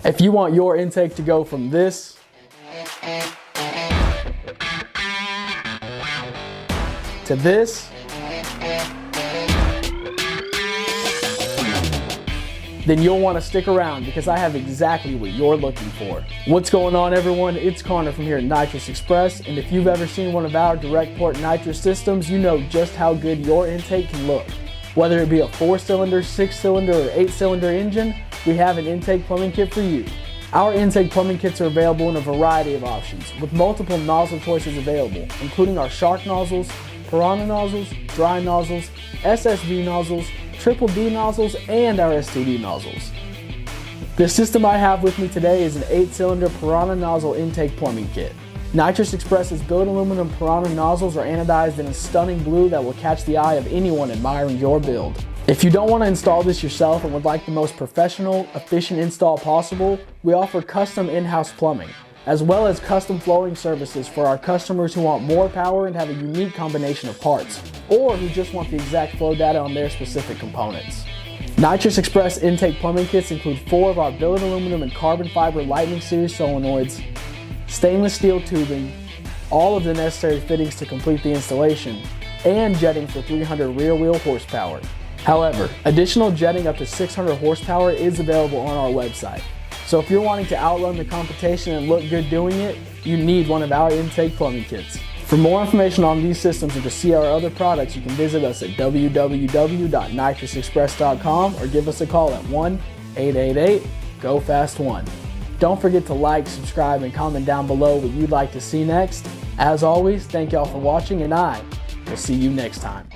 If you want your intake to go from this to this, then you'll want to stick around because I have exactly what you're looking for. What's going on, everyone? It's Connor from here at Nitrous Express, and if you've ever seen one of our direct port nitrous systems, you know just how good your intake can look. Whether it be a 4-cylinder, 6-cylinder, or 8-cylinder engine, we have an intake plumbing kit for you. Our intake plumbing kits are available in a variety of options, with multiple nozzle choices available, including our shark nozzles, Piranha nozzles, dry nozzles, SSV nozzles, Triple D nozzles, and our STD nozzles. The system I have with me today is an 8-cylinder Piranha Nozzle intake plumbing kit. Nitrous Express's Billet Aluminum Piranha nozzles are anodized in a stunning blue that will catch the eye of anyone admiring your build. If you don't want to install this yourself and would like the most professional, efficient install possible, we offer custom in-house plumbing, as well as custom flowing services for our customers who want more power and have a unique combination of parts, or who just want the exact flow data on their specific components. Nitrous Express intake plumbing kits include 4 of our billet aluminum and carbon fiber Lightning Series solenoids, stainless steel tubing, all of the necessary fittings to complete the installation, and jetting for 300 rear wheel horsepower. However, additional jetting up to 600 horsepower is available on our website. So if you're wanting to outrun the competition and look good doing it, you need one of our intake plumbing kits. For more information on these systems or to see our other products, you can visit us at www.nitrousexpress.com or give us a call at 1-888-GO-FAST-1. Don't forget to like, subscribe, and comment down below what you'd like to see next. As always, thank y'all for watching, and I will see you next time.